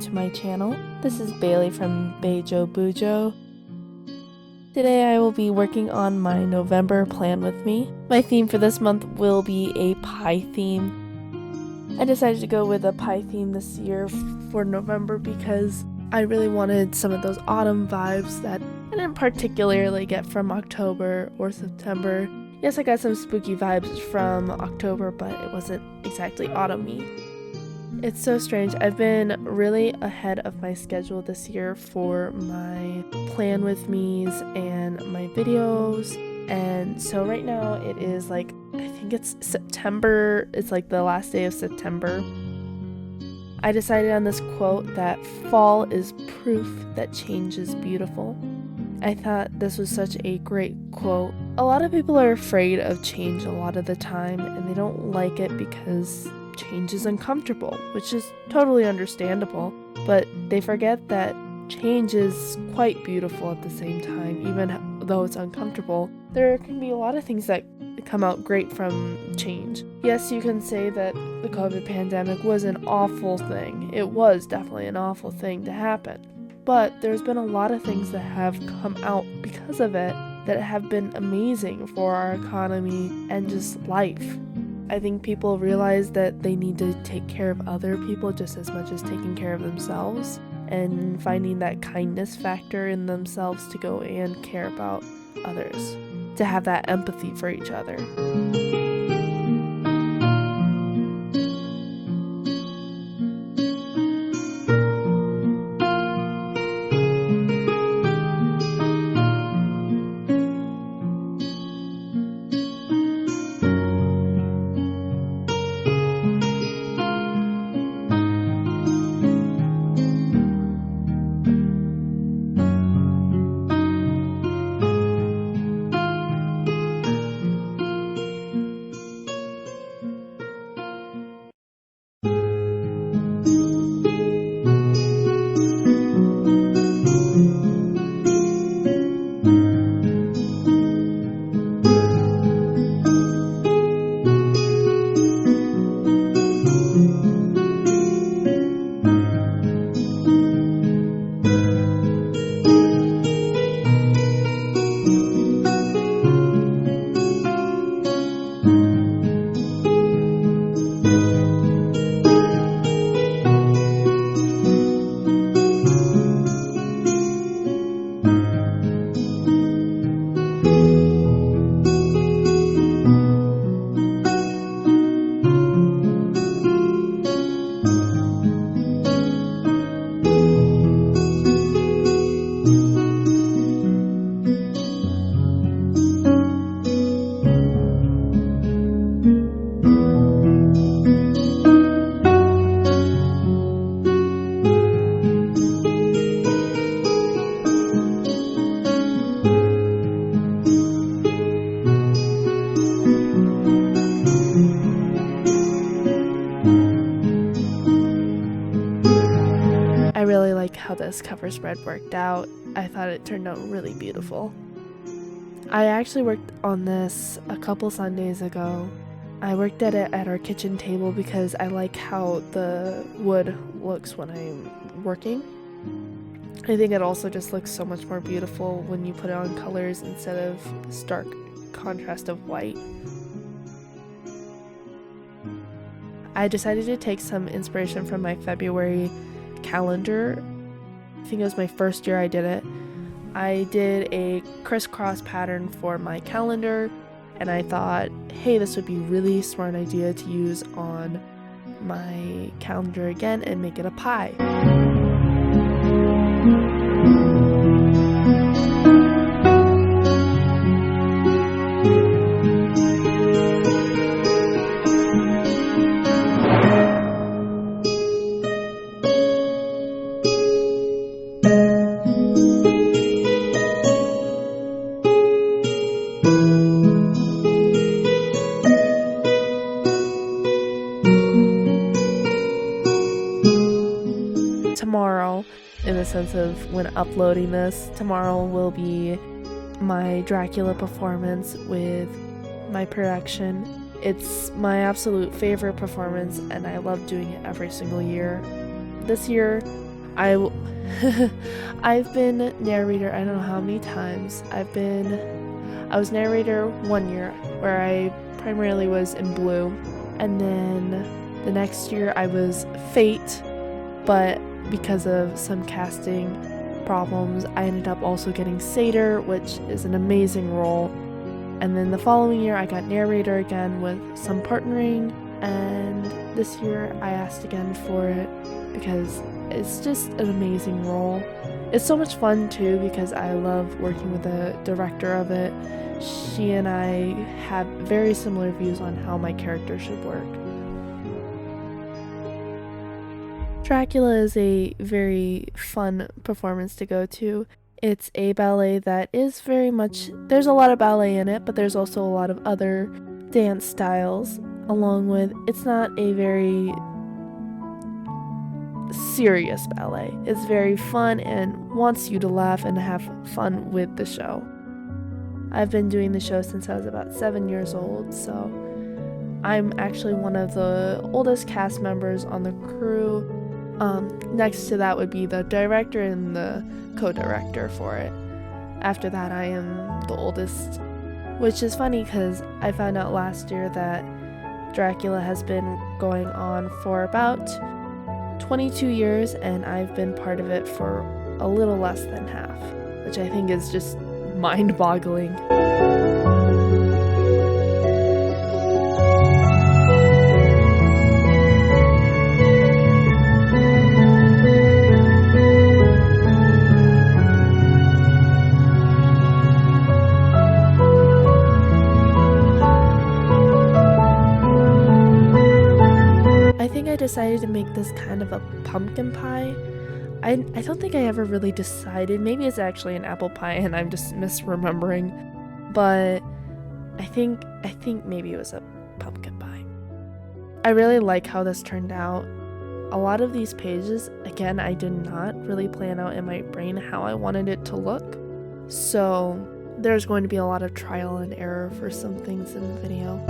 welcome to my channel. This is Bailey from Beijo Bujo. Today I will be working on my November plan with me. My theme for this month will be a pie theme. I decided to go with a pie theme this year for November because I really wanted some of those autumn vibes that I didn't particularly get from October or September. Yes, I got some spooky vibes from October, but it wasn't exactly autumn-y. It's so strange. I've been really ahead of my schedule this year for my plan with me's and my videos. And so right now it is I think it's September. It's the last day of September. I decided on this quote that fall is proof that change is beautiful. I thought this was such a great quote. A lot of people are afraid of change a lot of the time, and they don't like it because change is uncomfortable, which is totally understandable, but they forget that change is quite beautiful at the same time. Even though it's uncomfortable, there can be a lot of things that come out great from change. Yes, you can say that the COVID pandemic was an awful thing. It was definitely an awful thing to happen, but there's been a lot of things that have come out because of it that have been amazing for our economy and just life. I think people realize that they need to take care of other people just as much as taking care of themselves, and finding that kindness factor in themselves to go and care about others, to have that empathy for each other. I really like how this cover spread worked out. I thought it turned out really beautiful. I actually worked on this a couple Sundays ago. I worked at it at our kitchen table because I like how the wood looks when I'm working. I think it also just looks so much more beautiful when you put it on colors instead of stark contrast of white. I decided to take some inspiration from my February calendar. I think it was my first year I did it. I did a crisscross pattern for my calendar, and I thought, hey, this would be a really smart idea to use on my calendar again and make it a pie. Tomorrow, in the sense of when uploading this, tomorrow will be my Dracula performance with my production. It's my absolute favorite performance, and I love doing it every single year. This year, I've been narrator, I don't know how many times. I was narrator 1 year where I primarily was in blue, and then the next year I was Fate, but because of some casting problems, I ended up also getting Satyr, which is an amazing role. And then the following year I got narrator again with some partnering, and this year I asked again for it because it's just an amazing role. It's so much fun too because I love working with the director of it. She and I have very similar views on how my character should work. Dracula is a very fun performance to go to. It's a ballet that is very much, there's a lot of ballet in it, but there's also a lot of other dance styles, along with, it's not a very serious ballet. It's very fun and wants you to laugh and have fun with the show. I've been doing the show since I was about 7 years old, so I'm actually one of the oldest cast members on the crew. Next to that would be the director and the co-director for it. After that, I am the oldest, which is funny because I found out last year that Dracula has been going on for about 22 years, and I've been part of it for a little less than half, which I think is just mind-boggling. I think I decided to make this kind of a pumpkin pie. I don't think I ever really decided. Maybe it's actually an apple pie and I'm just misremembering. But I think maybe it was a pumpkin pie. I really like how this turned out. A lot of these pages, again, I did not really plan out in my brain how I wanted it to look. So there's going to be a lot of trial and error for some things in the video.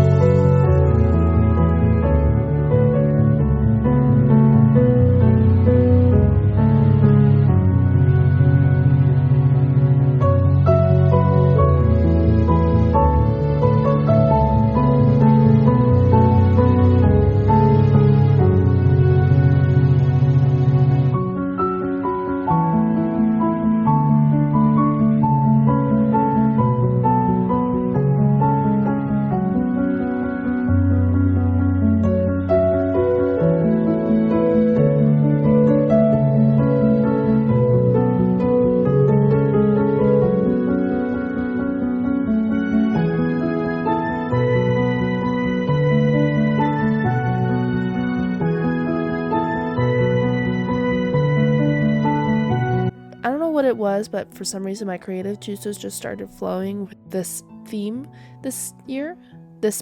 I don't know what it was, but for some reason my creative juices just started flowing with this theme this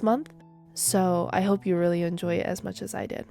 month. So I hope you really enjoy it as much as I did.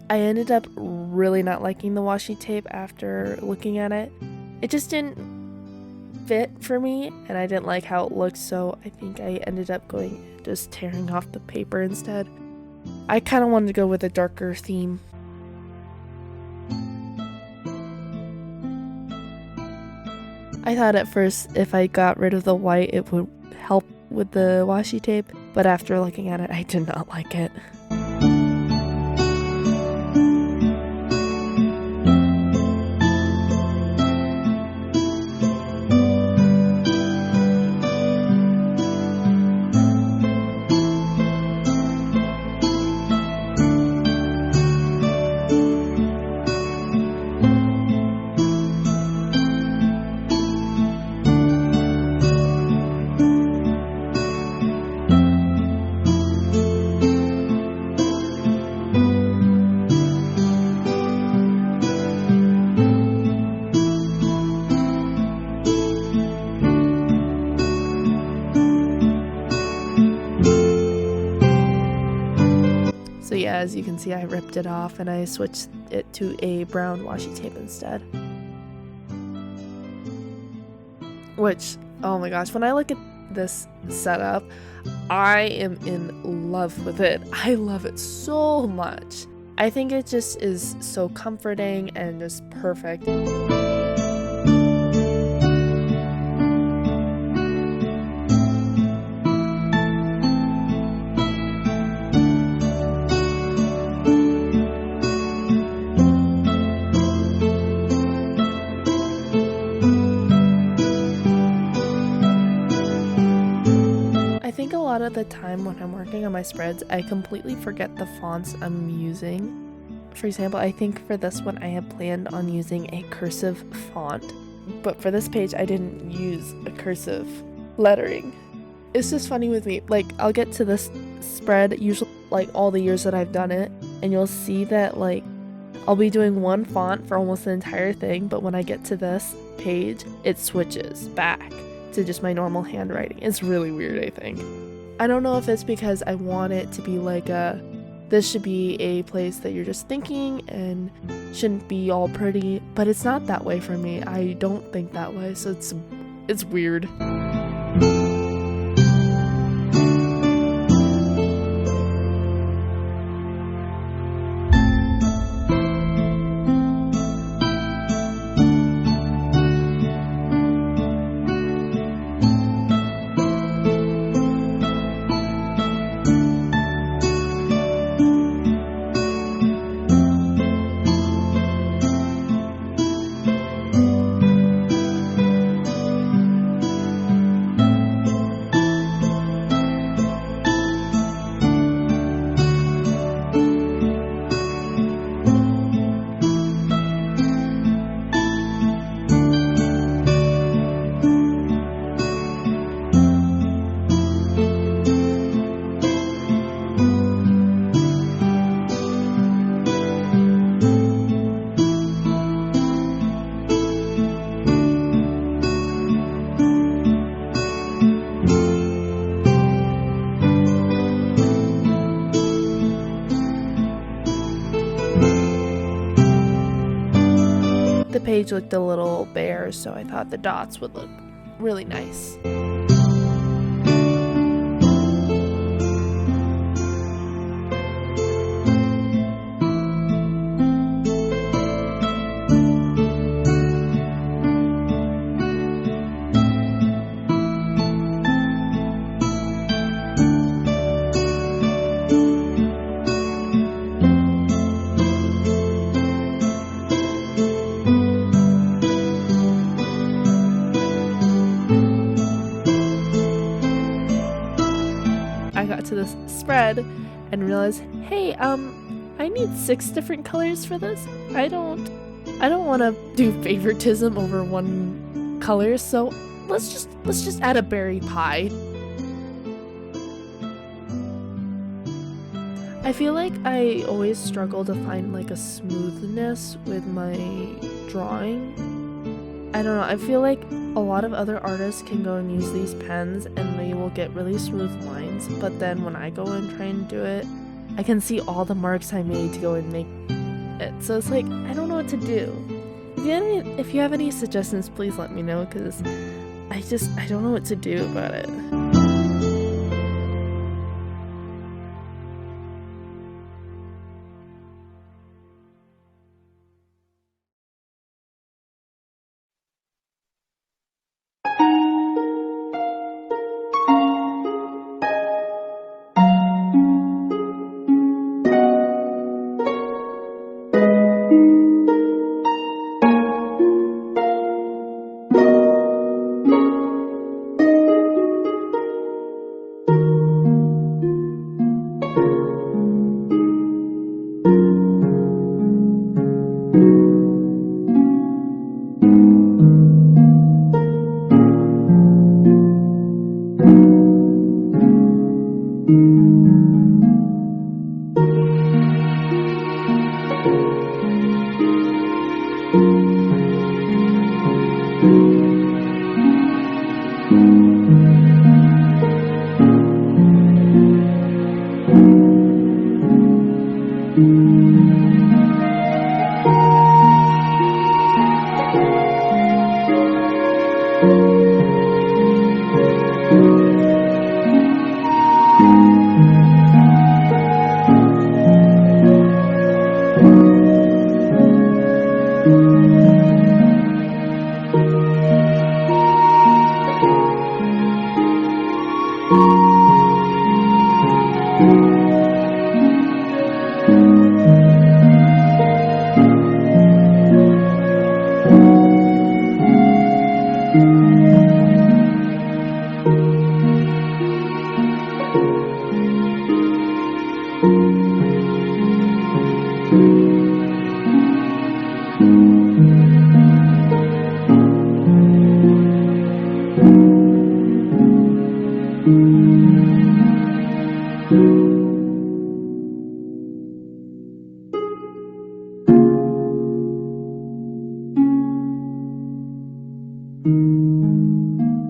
I ended up really not liking the washi tape after looking at it. It just didn't fit for me, and I didn't like how it looked, so I think I ended up just tearing off the paper instead. I kind of wanted to go with a darker theme. I thought at first if I got rid of the white it would help with the washi tape, but after looking at it I did not like it. as you can see, I ripped it off and I switched it to a brown washi tape instead. Which, oh my gosh, when I look at this setup, I am in love with it. I love it so much. I think it just is so comforting and just perfect. I think a lot of the time when I'm working on my spreads, I completely forget the fonts I'm using. For example, I think for this one I had planned on using a cursive font, but for this page I didn't use a cursive lettering. It's just funny with me, like I'll get to this spread usually like all the years that I've done it, and you'll see that like I'll be doing one font for almost the entire thing, but when I get to this page it switches back to just my normal handwriting. It's really weird, I think. I don't know if it's because I want it to be like this should be a place that you're just thinking and shouldn't be all pretty, but it's not that way for me. I don't think that way, so it's weird. The page looked a little bare, so I thought the dots would look really nice. To this spread and realize, hey, I need 6 different colors for this. I don't want to do favoritism over one color, so let's just add a berry pie. I feel like I always struggle to find like a smoothness with my drawing. I don't know, I feel like a lot of other artists can go and use these pens and they will get really smooth lines, but then when I go and try and do it, I can see all the marks I made to go and make it. So it's like, I don't know what to do. If you have any suggestions, please let me know, because I don't know what to do about it.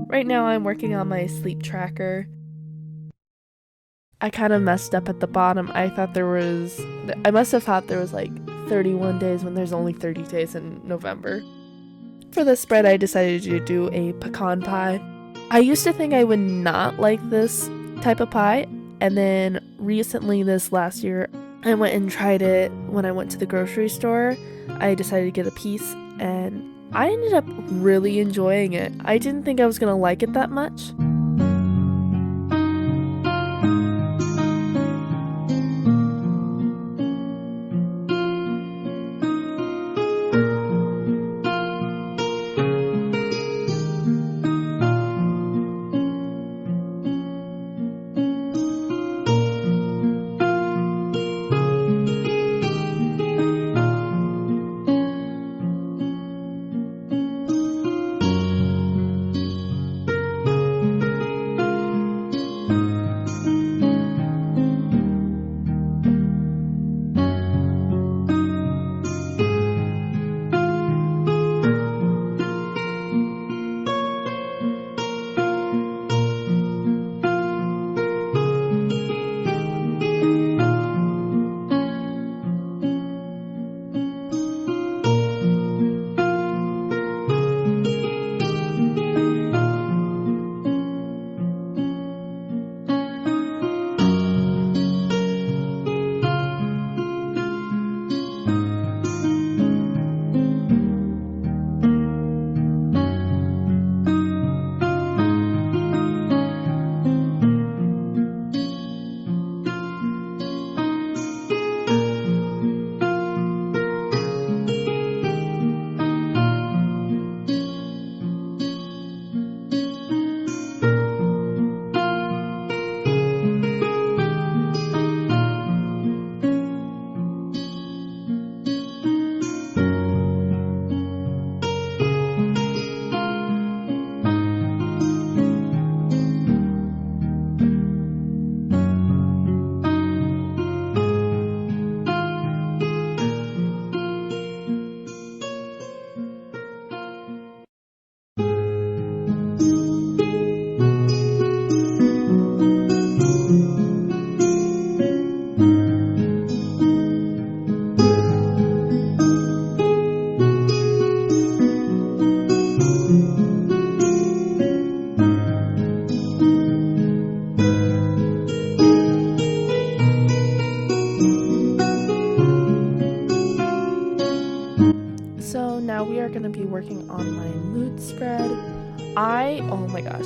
Right now I'm working on my sleep tracker. I kind of messed up at the bottom. I must have thought there was like 31 days when there's only 30 days in November. For this spread, I decided to do a pecan pie. I used to think I would not like this type of pie, and then recently this last year, I went and tried it when I went to the grocery store. I decided to get a piece, and I ended up really enjoying it. I didn't think I was gonna like it that much. So now we are going to be working on my mood spread. Oh my gosh,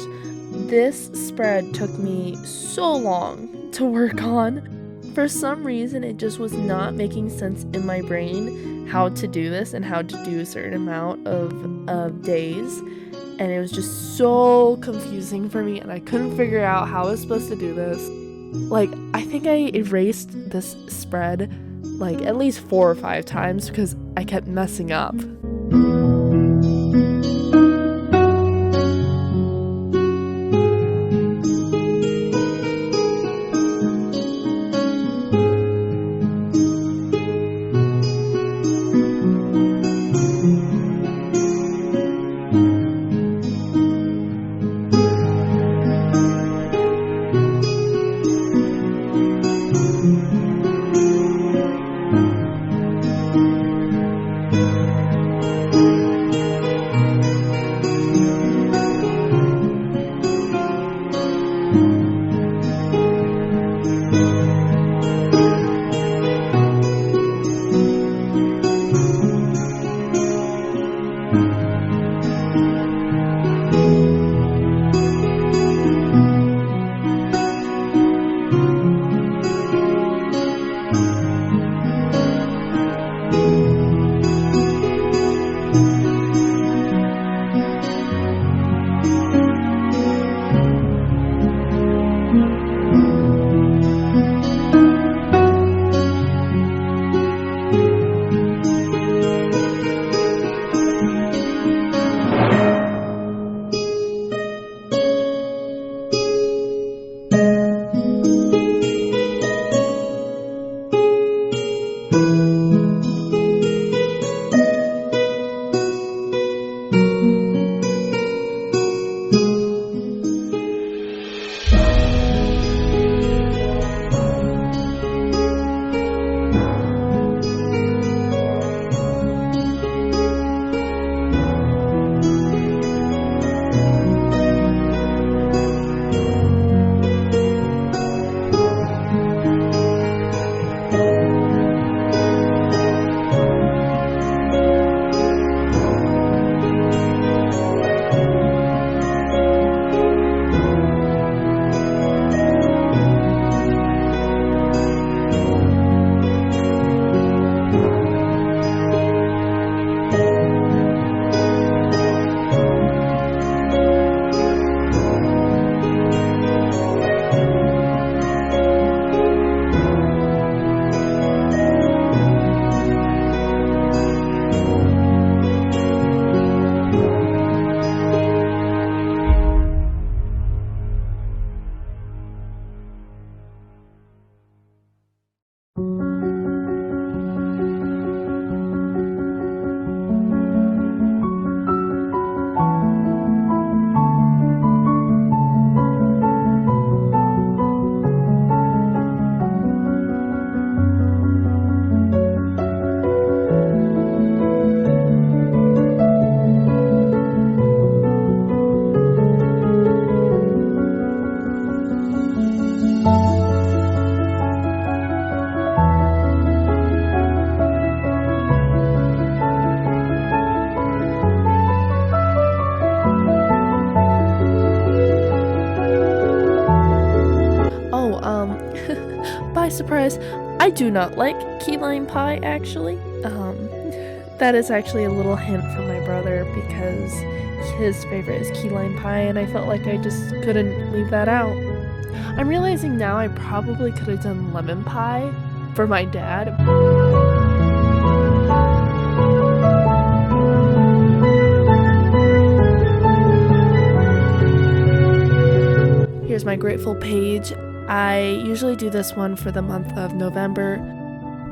this spread took me so long to work on. For some reason, it just was not making sense in my brain how to do this and how to do a certain amount of days. And it was just so confusing for me, and I couldn't figure out how I was supposed to do this. Like, I think I erased this spread like at least 4 or 5 times because I kept messing up. surprise, I do not like key lime pie, actually. That is actually a little hint from my brother because his favorite is key lime pie, and I felt like I just couldn't leave that out. I'm realizing now I probably could have done lemon pie for my dad. Here's my grateful page. I usually do this one for the month of November.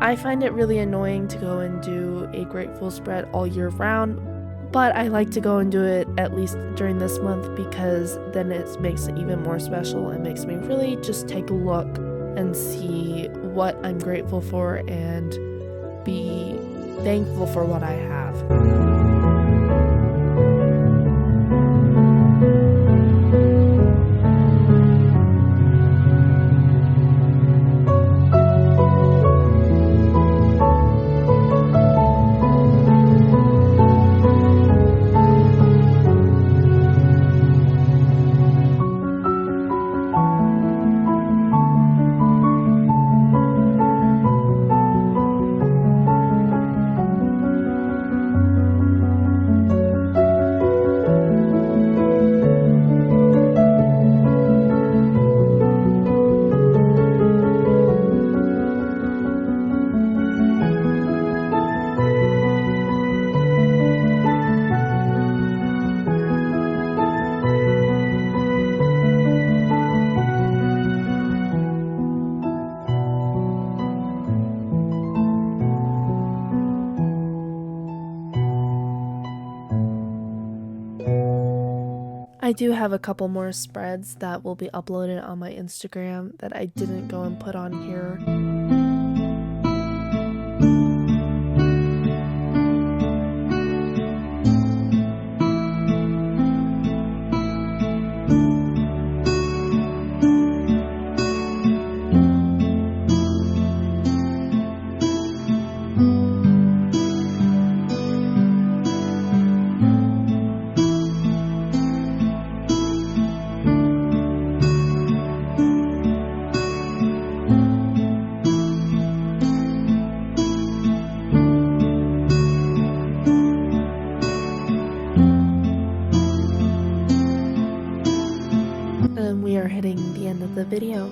I find it really annoying to go and do a grateful spread all year round, but I like to go and do it at least during this month because then it makes it even more special and makes me really just take a look and see what I'm grateful for and be thankful for what I have. I do have a couple more spreads that will be uploaded on my Instagram that I didn't go and put on here. And we are hitting the end of the video.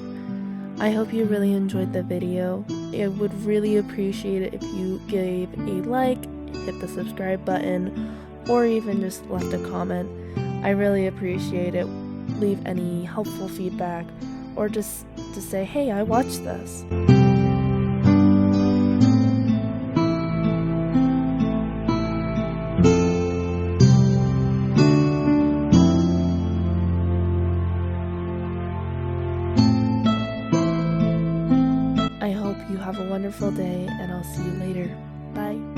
I hope you really enjoyed the video. I would really appreciate it if you gave a like, hit the subscribe button, or even just left a comment. I really appreciate it. Leave any helpful feedback, or just to say, hey, I watched this. I hope you have a wonderful day, and I'll see you later. Bye.